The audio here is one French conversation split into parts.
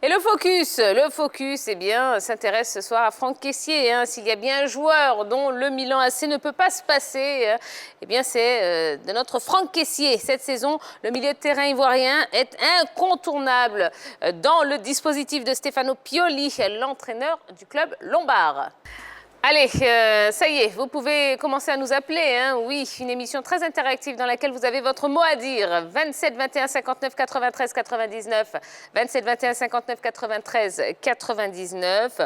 Et le focus, eh bien, s'intéresse ce soir à Franck Kessié. S'il y a bien un joueur dont le Milan AC ne peut pas se passer, eh bien, c'est de notre Franck Kessié. Cette saison, le milieu de terrain ivoirien est incontournable dans le dispositif de Stefano Pioli, l'entraîneur du club lombard. Allez, ça y est, vous pouvez commencer à nous appeler. Oui, une émission très interactive dans laquelle vous avez votre mot à dire. 27 21 59 93 99. 27 21 59 93 99.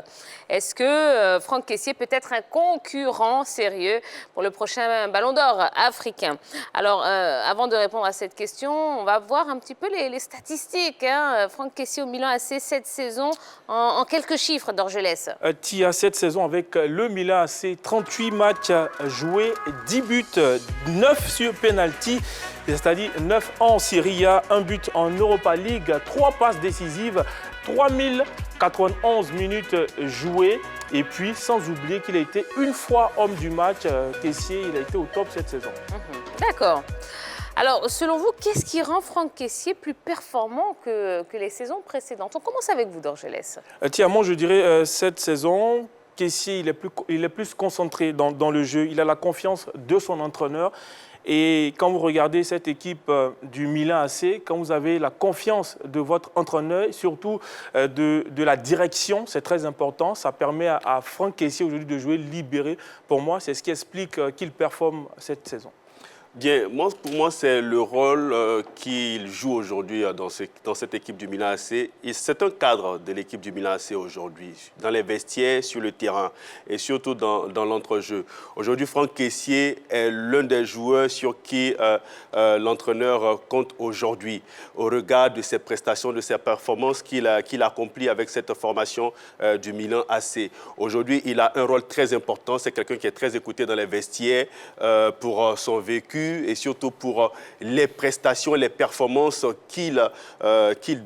Est-ce que Franck Kessié peut être un concurrent sérieux pour le prochain Ballon d'Or africain? Alors, avant de répondre à cette question, on va voir un petit peu les statistiques. Franck Kessié au Milan AC cette saison en quelques chiffres, Dorgelès. Qui a cette saison avec le Milan AC, 38 matchs joués, 10 buts, 9 sur penalty, c'est-à-dire 9 en Serie A, 1 but en Europa League, 3 passes décisives, 3091 minutes jouées. Et puis, sans oublier qu'il a été une fois homme du match, Kessié, il a été au top cette saison. D'accord. Alors, selon vous, qu'est-ce qui rend Franck Kessié plus performant que les saisons précédentes? On commence avec vous, Dorgelès. Moi, je dirais cette saison, Kessié, il est plus concentré dans le jeu. Il a la confiance de son entraîneur. Et quand vous regardez cette équipe du Milan AC, quand vous avez la confiance de votre entraîneur, surtout de la direction, c'est très important. Ça permet à Franck Kessié aujourd'hui de jouer libéré. Pour moi, c'est ce qui explique qu'il performe cette saison. Bien, pour moi, c'est le rôle qu'il joue aujourd'hui dans cette équipe du Milan AC. C'est un cadre de l'équipe du Milan AC aujourd'hui, dans les vestiaires, sur le terrain et surtout dans l'entrejeu. Aujourd'hui, Franck Kessié est l'un des joueurs sur qui l'entraîneur compte aujourd'hui, au regard de ses prestations, de ses performances qu'il accomplit avec cette formation du Milan AC. Aujourd'hui, il a un rôle très important. C'est quelqu'un qui est très écouté dans les vestiaires pour son vécu, et surtout pour les prestations, les performances qu'il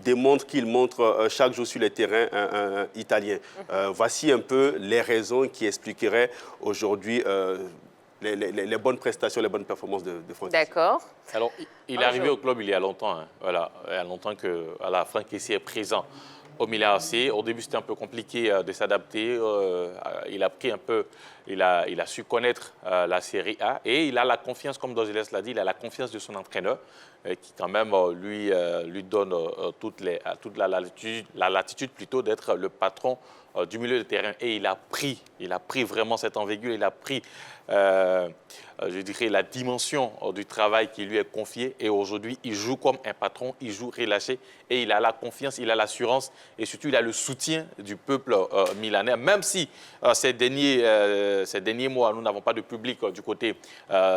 démontre, qu'il montre chaque jour sur les terrains italiens. Voici un peu les raisons qui expliqueraient aujourd'hui les bonnes prestations, les bonnes performances de Franck Kessié. D'accord. Alors, il est arrivé au club il y a longtemps. Voilà, il y a longtemps que Franck Kessié est présent au Milan AC. Au début, c'était un peu compliqué de s'adapter. Il a pris un peu, il a su connaître la Série A et il a la confiance, comme Dorgelès l'a dit, il a la confiance de son entraîneur qui quand même lui donne toute la latitude plutôt d'être le patron du milieu de terrain. Et il a pris vraiment cette envergure, il a pris, je dirais, la dimension du travail qui lui est confié. Et aujourd'hui, il joue comme un patron, il joue relâché et il a la confiance, il a l'assurance et surtout, il a le soutien du peuple milanais. Même si ces derniers mois, nous n'avons pas de public du côté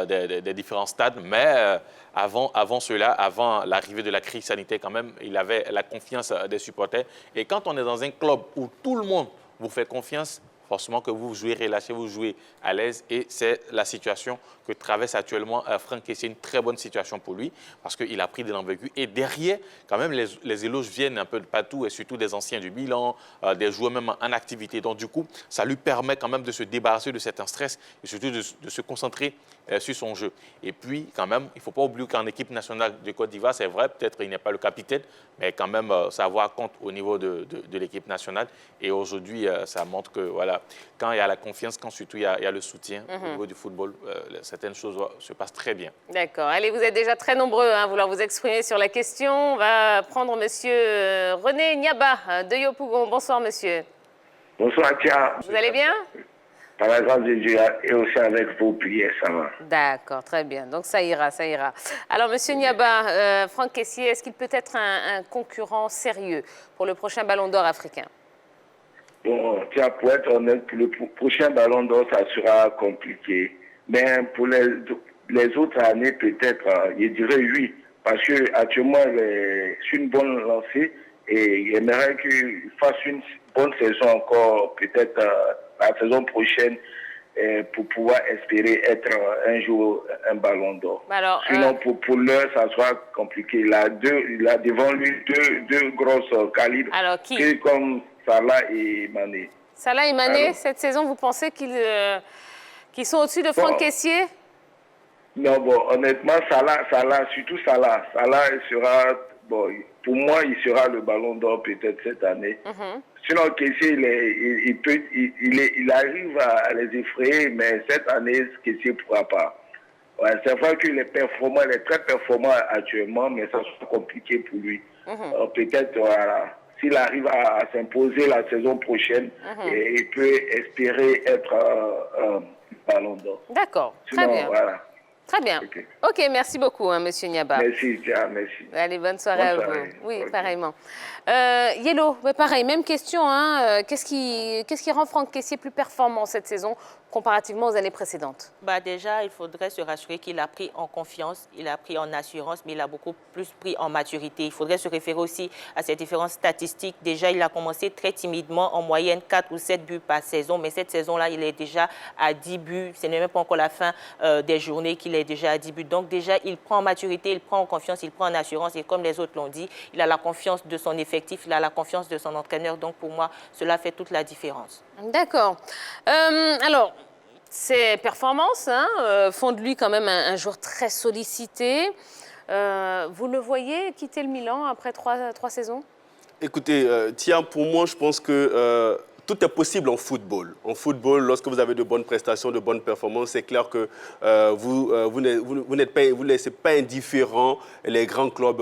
des différents stades, mais avant cela, avant l'arrivée de la crise sanitaire, quand même, il avait la confiance des supporters. Et quand on est dans un club où tout le monde vous fait confiance, forcément que vous jouez relâché, vous jouez à l'aise. Et c'est la situation que traverse actuellement Franck Kessié. Une très bonne situation pour lui parce qu'il a pris de l'envergure. Et derrière, quand même, les éloges viennent un peu de partout et surtout des anciens du Milan, des joueurs même en activité. Donc, du coup, ça lui permet quand même de se débarrasser de cet stress et surtout de se concentrer sur son jeu. Et puis, quand même, il ne faut pas oublier qu'en équipe nationale de Côte d'Ivoire, c'est vrai, peut-être il n'est pas le capitaine, mais quand même, ça va compte au niveau de l'équipe nationale. Et aujourd'hui, ça montre que, voilà, quand il y a la confiance, quand surtout il y a le soutien au niveau du football, certaines choses se passent très bien. D'accord. Allez, vous êtes déjà très nombreux à vouloir vous exprimer sur la question. On va prendre monsieur René Niaba de Yopougon. Bonsoir, monsieur. Bonsoir, Tia. Vous allez bien? Par la grâce de Dieu et aussi avec vos prières, ça va. D'accord, très bien. Donc ça ira, ça ira. Alors, monsieur Niaba, Franck Kessié, est-ce qu'il peut être un concurrent sérieux pour le prochain Ballon d'Or africain? Bon, tiens, pour être honnête, pour le prochain Ballon d'Or, ça sera compliqué. Mais pour les autres années, peut-être, je dirais oui. Parce qu'actuellement, il est sur une bonne lancée et j'aimerais qu'il fasse une bonne saison encore, peut-être la saison prochaine, pour pouvoir espérer être un jour un Ballon d'Or. Sinon, pour l'heure, ça sera compliqué. Il a devant lui deux grosses calibres. Alors, qui? Comme Salah et Mané. Salah et Mané, cette saison, vous pensez qu'ils sont au-dessus de Franck Kessié? Non, bon, honnêtement, Salah, surtout Salah. Salah sera bon, pour moi, il sera le ballon d'or peut-être cette année. Sinon, Kessié, il arrive à les effrayer, mais cette année, Kessié ne pourra pas. Ouais, c'est vrai qu'il est performant, il est très performant actuellement, mais ça sera compliqué pour lui. Peut-être, voilà, s'il arrive à s'imposer la saison prochaine, il peut espérer être ballon d'or. D'accord, très Sinon, bien. voilà. Très bien. Ok, merci beaucoup, hein, Monsieur Niaba. Merci, Tia, merci. Allez, bonne soirée à vous. Oui, pareillement. Yellow, pareil, même question. Hein, qu'est-ce qui rend Franck Kessié plus performant cette saison comparativement aux années précédentes? Déjà, il faudrait se rassurer qu'il a pris en confiance, il a pris en assurance, mais il a beaucoup plus pris en maturité. Il faudrait se référer aussi à ces différentes statistiques. Déjà, il a commencé très timidement, en moyenne 4 ou 7 buts par saison, mais cette saison-là, il est déjà à 10 buts. Ce n'est même pas encore la fin des journées qu'il est déjà à 10 buts. Donc déjà, il prend en maturité, il prend en confiance, il prend en assurance. Et comme les autres l'ont dit, il a la confiance de son effectif, il a la confiance de son entraîneur. Donc pour moi, cela fait toute la différence. D'accord. Alors, ses performances font de lui quand même un joueur très sollicité. Vous le voyez quitter le Milan après trois saisons? Écoutez, Tia, pour moi, je pense que tout est possible en football. En football, lorsque vous avez de bonnes prestations, de bonnes performances, c'est clair que vous ne laissez pas indifférents les grands clubs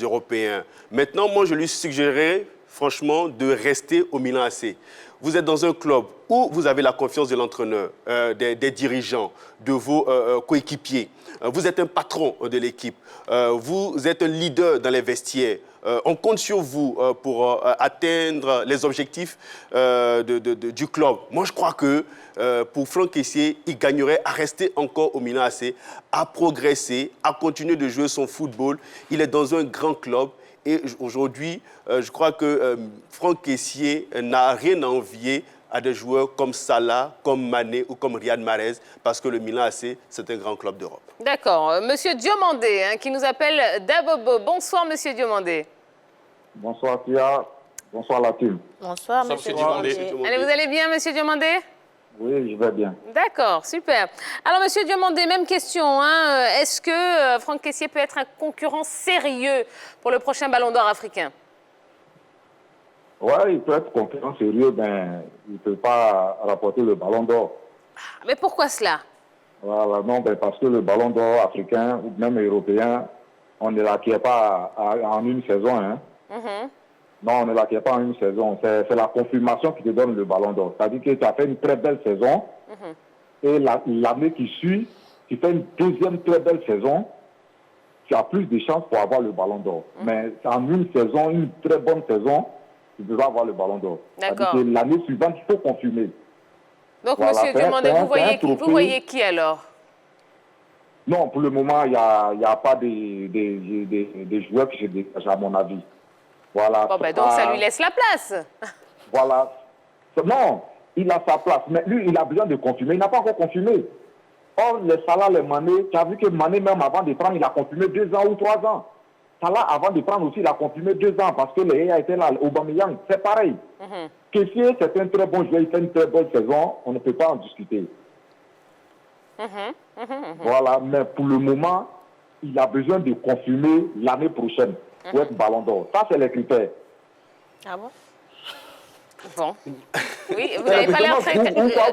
européens. Maintenant, moi, je lui suggérerais, franchement, de rester au Milan AC. Vous êtes dans un club où vous avez la confiance de l'entraîneur, des dirigeants, de vos coéquipiers. Vous êtes un patron de l'équipe. Vous êtes un leader dans les vestiaires. On compte sur vous pour atteindre les objectifs du club. Moi, je crois que pour Franck Kessié, il gagnerait à rester encore au Milan AC, à progresser, à continuer de jouer son football. Il est dans un grand club. Et aujourd'hui, je crois que Franck Kessié n'a rien à envier à des joueurs comme Salah, comme Mané ou comme Riyad Mahrez, parce que le Milan AC, c'est un grand club d'Europe. D'accord. Monsieur Diomandé, qui nous appelle d'Abobo. Bonsoir, Monsieur Diomandé. Bonsoir, Tia. Bonsoir, la team. Bonsoir, Monsieur Diomandé. Allez, vous allez bien, Monsieur Diomandé? Oui, je vais bien. D'accord, super. Alors, Monsieur Diomandé, même question. Est-ce que Franck Kessié peut être un concurrent sérieux pour le prochain Ballon d'Or africain? Oui, il peut être concurrent sérieux, mais il ne peut pas rapporter le Ballon d'Or. Mais pourquoi cela? Voilà, non, parce que le Ballon d'Or africain ou même européen, on ne l'acquiert pas en une saison. Hein. Non, on ne l'acquiert pas en une saison. C'est la confirmation qui te donne le Ballon d'Or. C'est-à-dire que tu as fait une très belle saison et l'année qui suit, tu fais une deuxième très belle saison, tu as plus de chances pour avoir le Ballon d'Or. Mais en une saison, une très bonne saison, tu peux pas avoir le Ballon d'Or. C'est-à-dire que l'année suivante, il faut confirmer. Donc, voilà, Monsieur Diomandé, vous voyez qui alors? Non, pour le moment, il n'y a pas des joueurs qui se dégagent, à mon avis. Voilà. Bon, donc ça lui laisse la place. Voilà. Non, il a sa place. Mais lui, il a besoin de confirmer. Il n'a pas encore confirmé. Or, les Salah, les Mané, tu as vu que Mané, même avant de prendre, il a confirmé 2 ans ou 3 ans. Salah, avant de prendre aussi, il a confirmé 2 ans parce que les a été là, Aubameyang, c'est pareil. Kessié, c'est un très bon joueur, il fait une très bonne saison, on ne peut pas en discuter. Voilà, mais pour le moment, il a besoin de confirmer l'année prochaine pour être Ballon d'Or. Ça, c'est les critères. Ah bon? Bon. Oui, vous n'avez pas l'air très...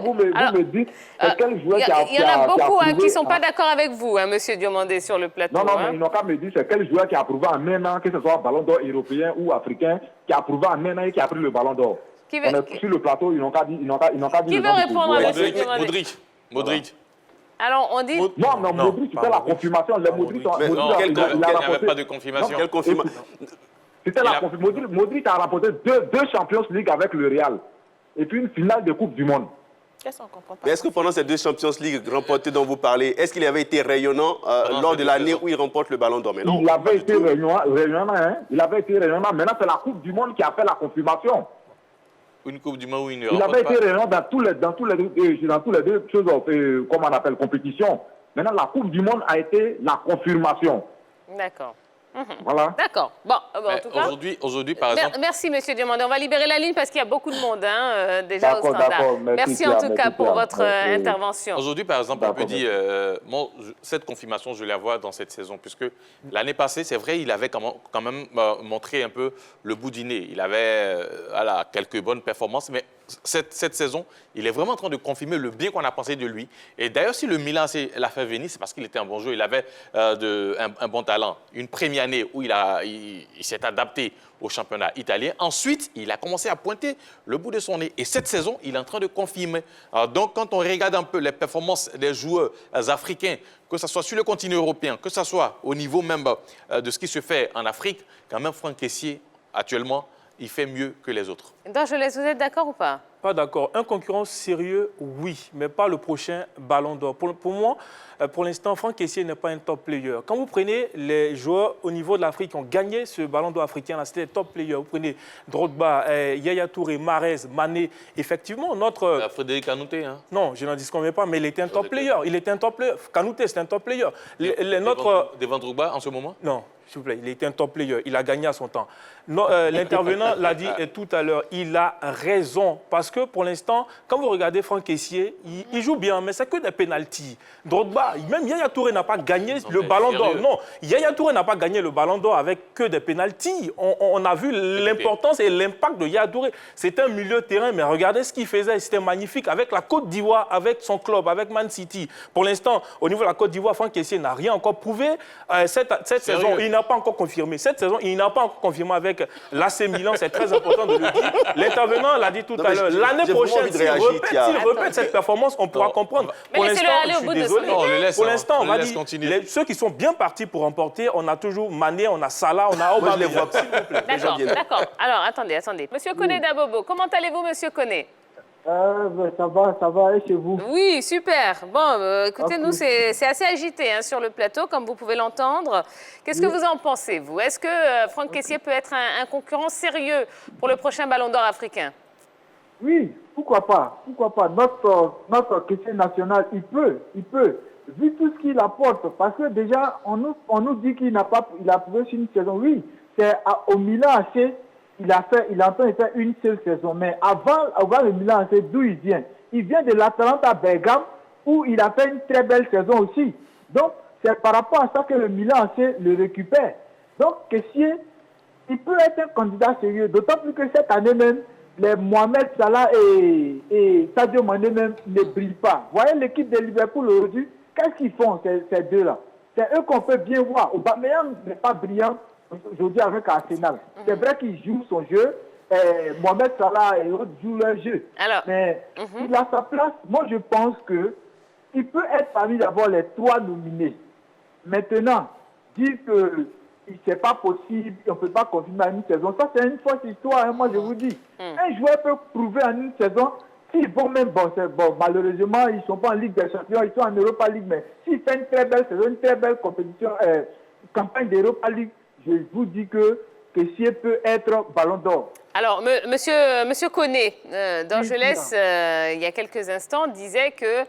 Vous me dites, c'est quel joueur qui a... Il y en a beaucoup qui ne sont pas d'accord avec vous, Monsieur Diomandé, sur le plateau. Non, mais ils n'ont qu'à me dire, c'est quel joueur qui a approuvé en un an, que ce soit Ballon d'Or européen ou africain, qui a approuvé en un an et qui a pris le Ballon d'Or. Sur le plateau, ils n'ont qu'à dire... Qui veut répondre à Monsieur Diomandé? Modric. Alors, on dit... Non, Modric, c'était la confirmation. Les Modric, il n'y avait pas de confirmation. Quelle confirmation? C'était la confirmation. Modric a remporté deux Champions League avec le Real. Et puis une finale de Coupe du Monde. Mais est-ce que pendant ces 2 Champions League remportées dont vous parlez, est-ce qu'il avait été rayonnant lors de l'année où il remporte le Ballon d'Or? Il avait été rayonnant, hein. Il avait été rayonnant. Maintenant, c'est la Coupe du Monde qui a fait la confirmation. Une Coupe du Monde où il ne Il remporte avait pas. été rayonnant dans tous les deux choses, comme on appelle, compétition. Maintenant, la Coupe du Monde a été la confirmation. D'accord. Voilà. D'accord. Bon, en tout cas... Aujourd'hui, par exemple... Merci, monsieur Diomandé. On va libérer la ligne parce qu'il y a beaucoup de monde déjà au D'accord, standard. d'accord. Merci en tout cas pour votre intervention. Aujourd'hui, par exemple, on peut dire, cette confirmation, je la vois dans cette saison, puisque l'année passée, c'est vrai, il avait quand même montré un peu le bout du nez. Il avait quelques bonnes performances, mais cette saison, il est vraiment en train de confirmer le bien qu'on a pensé de lui. Et d'ailleurs, si le Milan l'a fait venir, c'est parce qu'il était un bon joueur, il avait un bon talent. Une première année où il s'est adapté au championnat italien. Ensuite, il a commencé à pointer le bout de son nez. Et cette saison, il est en train de confirmer. Donc, quand on regarde un peu les performances des joueurs africains, que ce soit sur le continent européen, que ce soit au niveau même de ce qui se fait en Afrique, quand même, Franck Kessié, actuellement, il fait mieux que les autres. Donc, vous êtes d'accord ou pas? Pas d'accord. Un concurrent sérieux, oui, mais pas le prochain Ballon d'Or. Pour moi, pour l'instant, Franck Kessié n'est pas un top player. Quand vous prenez les joueurs au niveau de l'Afrique qui ont gagné ce Ballon d'Or africain, c'était des top players. Vous prenez Drogba, Yaya Touré, Mahrez, Mané. Effectivement, notre... Frédéric Kanouté, hein? Non, je n'en disconviens pas, mais il était un top player. Il était un top player. Kanouté, c'est un top player. Devant Drogba en ce moment? Non. S'il vous plaît, il était un top player. Il a gagné à son temps. L'intervenant l'a dit tout à l'heure. Il a raison. Parce que pour l'instant, quand vous regardez Franck Kessié, il joue bien, mais c'est que des pénaltys. Drogba, même Yaya Touré n'a pas gagné le Ballon d'Or. Non, Yaya Touré n'a pas gagné le Ballon d'Or avec que des pénaltys. On a vu l'importance et l'impact de Yaya Touré. C'était un milieu de terrain, mais regardez ce qu'il faisait. C'était magnifique avec la Côte d'Ivoire, avec son club, avec Man City. Pour l'instant, au niveau de la Côte d'Ivoire, Franck Kessié n'a rien encore prouvé. Cette saison, il n'a pas encore confirmé. Cette saison, il n'a pas encore confirmé avec l'AC Milan. C'est très important de le dire. L'intervenant l'a dit tout à l'heure. L'année prochaine, s'il répète cette performance, on pourra comprendre. Pour l'instant, je suis désolé. Pour l'instant, on va dire, ceux qui sont bien partis pour remporter, on a toujours Mané, on a Salah, on a Aubameyang. D'accord. Alors, attendez. Monsieur Koné Dabobo, comment allez-vous, monsieur Koné? Ça va, et chez vous? Oui, super. Bon, écoutez, nous, c'est assez agité sur le plateau, comme vous pouvez l'entendre. Qu'est-ce que vous en pensez, vous? Est-ce que Franck Kessié peut être un concurrent sérieux pour le prochain Ballon d'Or africain? Oui, pourquoi pas? Notre Kessié national, il peut. Vu tout ce qu'il apporte, parce que déjà, on nous dit qu'il a prouvé sur une saison. Oui, c'est au Milan AC. Il est en train de faire une seule saison. Mais avant le Milan AC, d'où il vient? Il vient de l'Atalanta Bergame, où il a fait une très belle saison aussi. Donc, c'est par rapport à ça que le Milan AC le récupère. Donc, Kessié, il peut être un candidat sérieux. D'autant plus que cette année même, les Mohamed Salah et Sadio Mané même ne brillent pas. Vous voyez l'équipe de Liverpool aujourd'hui, qu'est-ce qu'ils font, ces deux-là? C'est eux qu'on peut bien voir. Aubameyang n'est pas brillant aujourd'hui avec Arsenal. C'est vrai qu'il joue son jeu, Mohamed Salah et autres jouent leur jeu. Mais il a sa place. Moi, je pense qu'il peut être parmi d'abord les 3 nominés. Maintenant, dire que c'est pas possible, on ne peut pas confirmer en une saison, ça c'est une fausse histoire, moi je vous dis. Un joueur peut prouver en une saison, s'ils vont même, malheureusement, ils ne sont pas en Ligue des Champions, ils sont en Europa League, mais s'il fait une très belle saison, une très belle compétition, campagne d'Europa League, je vous dis que Kessié peut être Ballon d'Or. Alors, monsieur Koné, d'Angeles, il y a quelques instants, disait que,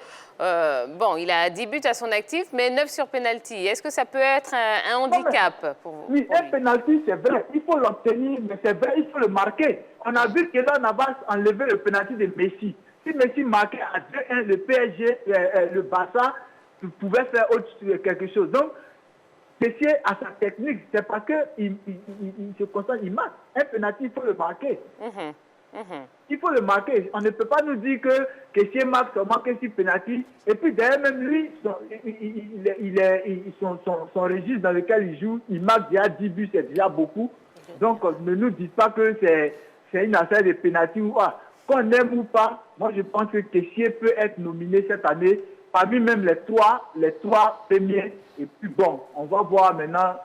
il a 10 buts à son actif, mais 9 sur penalty. Est-ce que ça peut être un handicap pour vous? Oui, un penalty, c'est vrai. Il faut l'obtenir, mais c'est vrai, il faut le marquer. On a vu que là, on va enlever le penalty de Messi. Si Messi marquait à 2-1, le PSG, le Barça, pouvait faire quelque chose. Donc, Kessié a sa technique, c'est parce qu'il se concentre, il marque. Un penalty, il faut le marquer. Il faut le marquer. On ne peut pas nous dire que Kessié marque seulement que 6 penalty. Et puis derrière même lui, son registre dans lequel il joue, il marque déjà 10 buts, c'est déjà beaucoup. Donc ne nous dites pas que c'est une affaire de penalty ou pas. Qu'on aime ou pas, moi je pense que Kessié peut être nominé cette année parmi même les trois premiers. Et puis bon, on va voir maintenant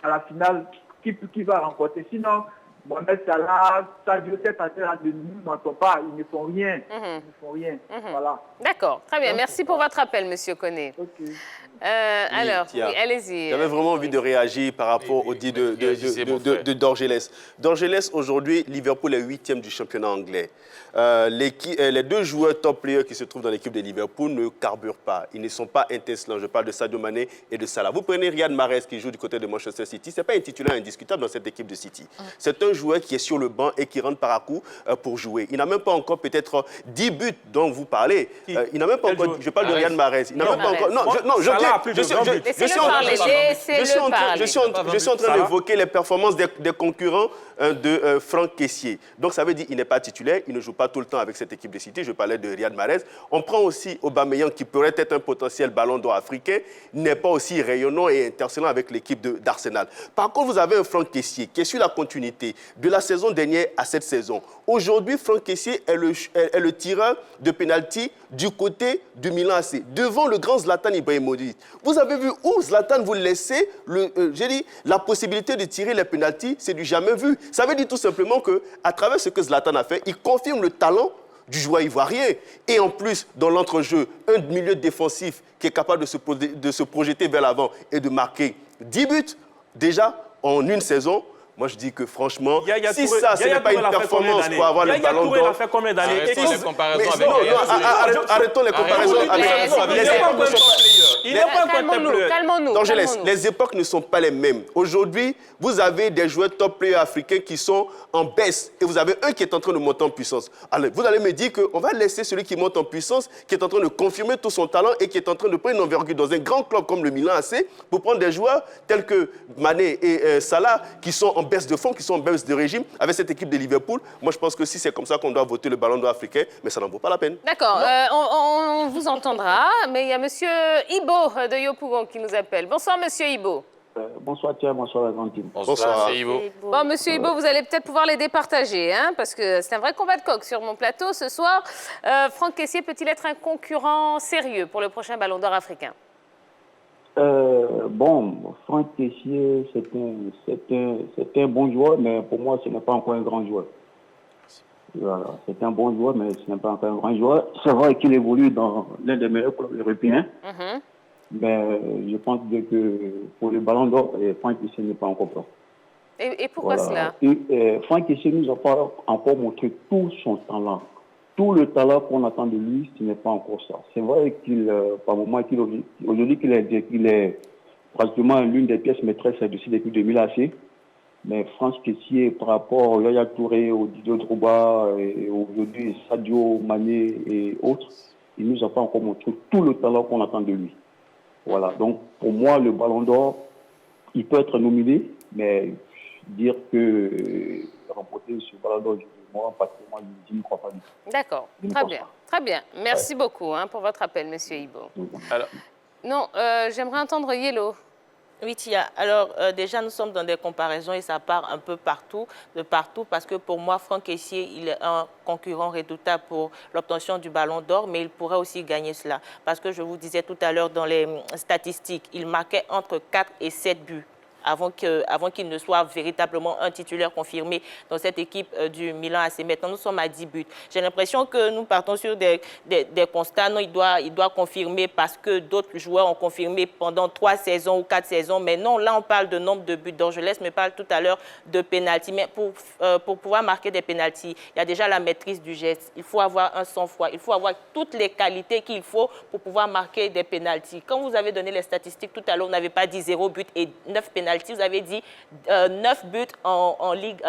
à la finale qui va remporter. Sinon, Mohamed Salah, Sadio, cette année-là, ne nous mentons pas, ils ne font rien. Ils ne font rien. Voilà. D'accord, très bien. Merci pour votre appel, Monsieur Koné. Ok. Alors, Tia. oui, allez-y. J'avais vraiment envie de réagir par rapport au dit de Dorgelès. Dorgelès, aujourd'hui, Liverpool est 8e du championnat anglais. Les deux joueurs top players qui se trouvent dans l'équipe de Liverpool ne carburent pas. Ils ne sont pas étincelants. Je parle de Sadio Mané et de Salah. Vous prenez Riyad Mahrez qui joue du côté de Manchester City. Ce n'est pas un titulaire indiscutable dans cette équipe de City. C'est un joueur qui est sur le banc et qui rentre par à coup pour jouer. Il n'a même pas encore peut-être 10 buts dont vous parlez. Il n'a même pas encore... Je parle de Riyad Mahrez. Il n'a même pas encore... Non, je suis en train d'évoquer les performances des concurrents de Franck Kessié. Donc ça veut dire qu'il n'est pas titulaire, il ne joue pas tout le temps avec cette équipe de City. Je parlais de Riyad Mahrez. On prend aussi Aubameyang qui pourrait être un potentiel ballon d'or africain, n'est pas aussi rayonnant et intercellant avec l'équipe d'Arsenal. Par contre, vous avez un Franck Kessié qui est sur la continuité de la saison dernière à cette saison. Aujourd'hui, Franck Kessié est le tireur de pénalty du côté du Milan AC, devant le grand Zlatan Ibrahimovic. Vous avez vu où Zlatan vous laissait la possibilité de tirer les pénaltys, c'est du jamais vu. Ça veut dire tout simplement qu'à travers ce que Zlatan a fait, il confirme le talent du joueur ivoirien. Et en plus, dans l'entrejeu, un milieu défensif qui est capable de se projeter vers l'avant et de marquer 10 buts déjà en une saison. Moi, je dis que franchement, si ça, ce n'est pas une performance pour avoir le ballon d'or... a fait combien d'années? Arrêtons les comparaisons avec... Arrêtons les comparaisons avec... Il n'est pas contemporain. Calmons-nous. Dorgelès, les époques ne sont pas les mêmes. Aujourd'hui, vous avez des joueurs top players africains qui sont en baisse et vous avez un qui est en train de monter en puissance. Alors, vous allez me dire qu'on va laisser celui qui monte en puissance, qui est en train de confirmer tout son talent et qui est en train de prendre une envergure dans un grand club comme le Milan AC pour prendre des joueurs tels que Mané et Salah qui sont en baisse de fond, qui sont en baisse de régime avec cette équipe de Liverpool. Moi, je pense que si c'est comme ça qu'on doit voter le ballon d'or africain, mais ça n'en vaut pas la peine. D'accord, on vous entendra, mais il y a Monsieur Ibo de Yopougon qui nous appelle. Bonsoir, Monsieur Ibo. Bonsoir, Thierry, bonsoir, Argentine. Bonsoir. Ibo. Bon, Monsieur Ibo, vous allez peut-être pouvoir les départager, hein, parce que c'est un vrai combat de coq sur mon plateau ce soir. Franck Kessié peut-il être un concurrent sérieux pour le prochain ballon d'or africain? Bon, Franck Kessié, c'est un bon joueur, mais pour moi, ce n'est pas encore un grand joueur. Voilà, c'est un bon joueur, mais ce n'est pas encore un grand joueur. C'est vrai qu'il évolue dans l'un des meilleurs clubs européens, mais je pense que pour le ballon d'or, Franck Kessié n'est pas encore prêt. Et pourquoi cela? Franck Kessié nous a pas encore montré tout son talent. Tout le talent qu'on attend de lui, ce n'est pas encore ça. C'est vrai qu'il, par moment, aujourd'hui qu'il est pratiquement l'une des pièces maîtresses de cette équipe de Milan AC. Mais Franck Kessié, par rapport à Yaya Touré, au Didier Drogba, et aujourd'hui Sadio Mané et autres, il ne nous a pas encore montré tout le talent qu'on attend de lui. Voilà, donc pour moi, le Ballon d'Or, il peut être nominé, mais dire que remporter ce Ballon d'Or, moi, particulièrement, je ne crois pas du tout. D'accord, très bien. Très bien. Merci beaucoup pour votre appel, Monsieur Ibo. Alors... Non, j'aimerais entendre Yellow. Oui, Tia. Alors, déjà, nous sommes dans des comparaisons et ça part un peu de partout, parce que pour moi, Franck Kessié, il est un concurrent redoutable pour l'obtention du Ballon d'Or, mais il pourrait aussi gagner cela. Parce que je vous disais tout à l'heure dans les statistiques, il marquait entre 4 et 7 buts. Avant qu'il ne soit véritablement un titulaire confirmé dans cette équipe du Milan AC. Maintenant, nous sommes à 10 buts. J'ai l'impression que nous partons sur des constats. Non, il doit confirmer parce que d'autres joueurs ont confirmé pendant 3 saisons ou 4 saisons. Mais non, là, on parle de nombre de buts. Dorgelès me parle tout à l'heure de pénalty. Mais pour pouvoir marquer des pénaltys, il y a déjà la maîtrise du geste. Il faut avoir un sang-froid. Il faut avoir toutes les qualités qu'il faut pour pouvoir marquer des pénaltys. Quand vous avez donné les statistiques tout à l'heure, on n'avait pas dit 0 but et 9 pénaltys. Vous avez dit 9 buts en Ligue,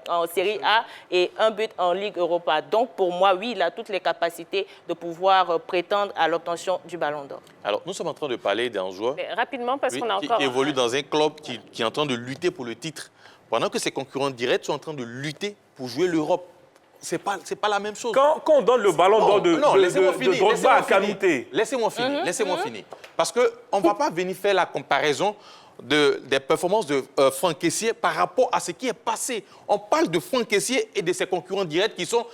en Série A et 1 but en Ligue Europa. Donc, pour moi, oui, il a toutes les capacités de pouvoir prétendre à l'obtention du Ballon d'Or. Alors, nous sommes en train de parler d'un joueur rapidement, parce qu'on a encore... qui évolue dans un club qui est en train de lutter pour le titre, pendant que ses concurrents directs sont en train de lutter pour jouer l'Europe. C'est pas la même chose. Quand on donne le ballon d'or de Drogba à Kanouté... Laissez-moi finir. Parce qu'on ne va pas venir faire la comparaison des performances de Franck Kessié par rapport à ce qui est passé. On parle de Franck Kessié et de ses concurrents directs qui sont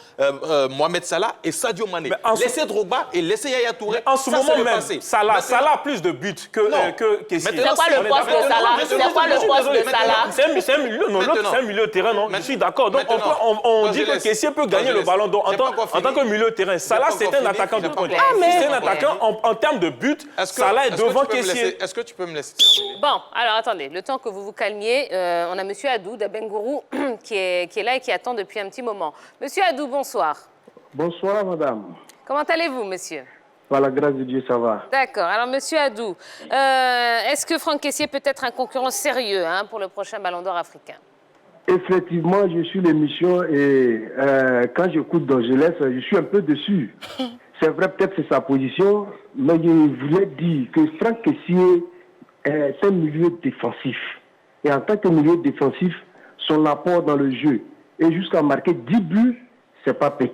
Mohamed Salah et Sadio Mané. Laissez Drogba et laissez Yaya Touré. En ce moment même, Salah a plus de buts que Kessié. C'est quoi le poste de Salah? C'est quoi le poste de Salah? C'est un milieu de terrain, non? Je suis d'accord. Donc on dit que Kessié peut gagner le ballon d'or en tant que milieu de terrain. Salah, c'est un attaquant de pointe. C'est un attaquant en termes de but. Salah est devant Kessié. Est-ce que tu peux me laisser terminer? Bon, alors attendez, le temps que vous vous calmiez, on a M. Adou d'Abengourou qui est là et qui attend depuis un petit moment. Monsieur Adou, bonsoir. Bonsoir, madame. Comment allez-vous, monsieur? Par la grâce de Dieu, ça va. D'accord. Alors, monsieur Adou, est-ce que Franck Kessié peut être un concurrent sérieux pour le prochain Ballon d'Or africain? Effectivement, je suis l'émission et quand j'écoute Dorgelès, je suis un peu dessus. C'est vrai, peut-être c'est sa position, mais je voulais dire que Franck Kessié, c'est un milieu défensif. Et en tant que milieu défensif, son apport dans le jeu et jusqu'à marquer 10 buts, c'est pas petit.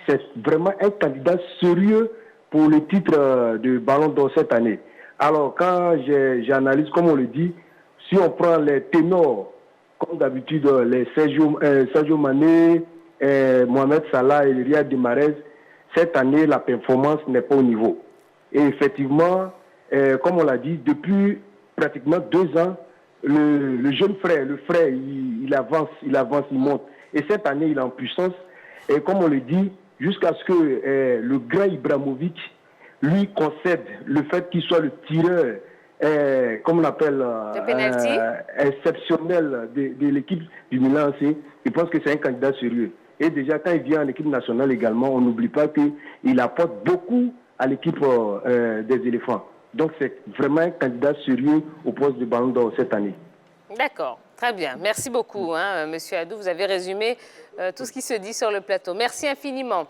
C'est vraiment un candidat sérieux pour le titre de Ballon d'Or cette année. Alors, quand j'analyse, comme on le dit, si on prend les ténors, comme d'habitude, les Sadio Mané, Mohamed Salah et Riyad Mahrez, cette année, la performance n'est pas au niveau. Et effectivement, comme on l'a dit, depuis pratiquement 2 ans, le jeune frère, il avance, il monte. Et cette année, il est en puissance. Et comme on le dit, jusqu'à ce que le grand Ibrahimovic lui concède le fait qu'il soit le tireur, comme on l'appelle, exceptionnel de l'équipe du Milan AC, je pense que c'est un candidat sérieux. Et déjà, quand il vient en équipe nationale également, on n'oublie pas qu'il apporte beaucoup à l'équipe des éléphants. Donc, c'est vraiment un candidat sérieux au poste de Ballon d'Or cette année. D'accord, très bien. Merci beaucoup, monsieur Adou. Vous avez résumé tout ce qui se dit sur le plateau. Merci infiniment.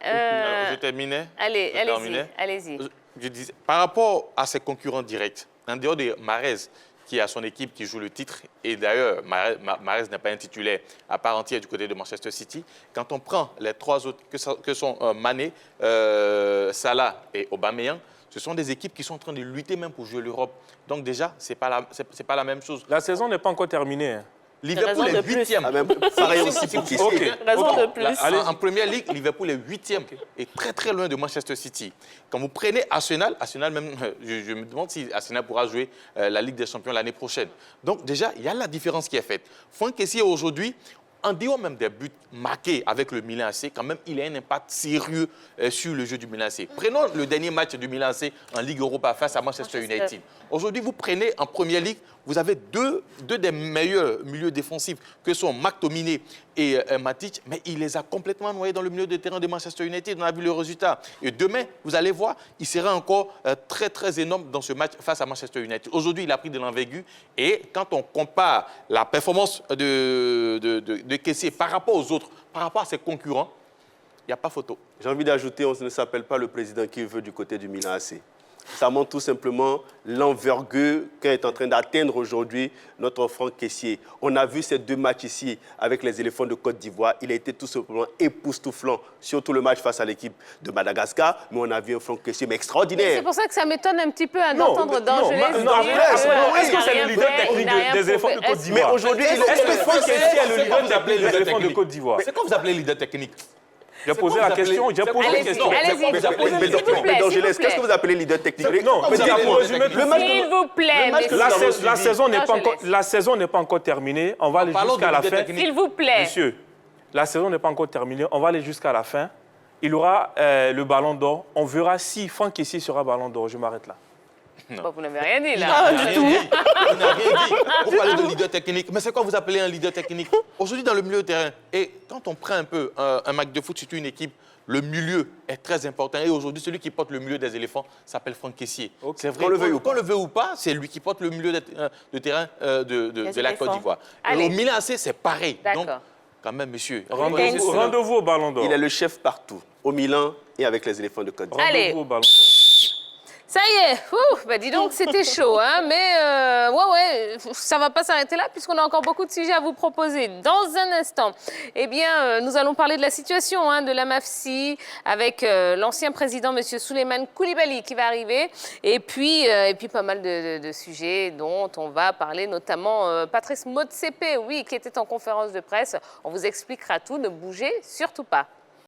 Je terminais. Allez-y. Je disais, par rapport à ses concurrents directs, en dehors de Mahrez, qui a son équipe qui joue le titre, et d'ailleurs, Mahrez n'est pas un titulaire à part entière du côté de Manchester City. Quand on prend les 3 autres, que sont Mané, Salah et Aubameyang, ce sont des équipes qui sont en train de lutter même pour jouer l'Europe. Donc déjà, ce n'est pas la même chose. La saison n'est pas encore terminée. Liverpool est 8e. Pareil aussi pour Kessié. Raison de plus. En Première Ligue, Liverpool est 8e et très très loin de Manchester City. Quand vous prenez Arsenal même, je me demande si Arsenal pourra jouer la Ligue des Champions l'année prochaine. Donc déjà, il y a la différence qui est faite. Franck Kessié aujourd'hui, en dehors même des buts marqués avec le Milan AC, quand même, il a un impact sérieux sur le jeu du Milan AC. Prenons le dernier match du Milan AC en Ligue Europa face à Manchester United. Aujourd'hui, vous prenez en Première Ligue, vous avez deux des meilleurs milieux défensifs que sont McTominay et Matic, mais il les a complètement noyés dans le milieu de terrain de Manchester United. On a vu le résultat. Et demain, vous allez voir, il sera encore très, très énorme dans ce match face à Manchester United. Aujourd'hui, il a pris de l'envergure. Et quand on compare la performance de Kessié par rapport aux autres, par rapport à ses concurrents, il n'y a pas photo. J'ai envie d'ajouter, on ne s'appelle pas le président qui veut du côté du Milan AC. Ça montre tout simplement l'envergure qu'est en train d'atteindre aujourd'hui notre Franck Kessié. On a vu ces 2 matchs ici avec les éléphants de Côte d'Ivoire. Il a été tout simplement époustouflant, surtout le match face à l'équipe de Madagascar. Mais on a vu un Franck Kessié extraordinaire. C'est pour ça que ça m'étonne un petit peu d'entendre Dorgelès. Est-ce que c'est le leader technique des éléphants de Côte d'Ivoire? Mais aujourd'hui, est-ce que Franck Kessié est le leader des éléphants de Côte d'Ivoire? C'est quoi vous appelez leader technique? J'ai posé la question. Allez-y, s'il vous plaît. Qu'est-ce que vous appelez leader technique? Non, s'il vous plaît. La saison n'est pas encore terminée. On va aller jusqu'à la fin. S'il vous plaît. Monsieur, la saison n'est pas encore terminée. On va aller jusqu'à la fin. Il aura le ballon d'or. On verra si Franck Kessié sera ballon d'or. Je m'arrête là. Bon, vous n'avez rien dit, là. Pas du tout. Vous n'avez rien dit. Vous parlez de leader technique. Mais c'est quoi vous appelez un leader technique? Aujourd'hui, dans le milieu de terrain, et quand on prend un peu un match de foot, surtout une équipe, le milieu est très important. Et aujourd'hui, celui qui porte le milieu des éléphants s'appelle Franck Kessié. C'est vrai, qu'on le veut ou pas, c'est lui qui porte le milieu de terrain de la Côte d'Ivoire. Au Milan AC, c'est pareil. Donc, quand même, monsieur, rendez-vous au ballon d'or. Il est le chef partout, au Milan et avec les éléphants de Côte d'Ivoire. Allez. Rendez-vous au ballon d'or. Ça y est, bah dis donc, c'était chaud, hein, mais ouais, ça va pas s'arrêter là puisqu'on a encore beaucoup de sujets à vous proposer. Dans un instant, eh bien, nous allons parler de la situation de la MAFSI avec l'ancien président, M. Souleymane Coulibaly, qui va arriver, et puis pas mal de sujets dont on va parler, notamment Patrice Motsepe, oui, qui était en conférence de presse. On vous expliquera tout, ne bougez surtout pas.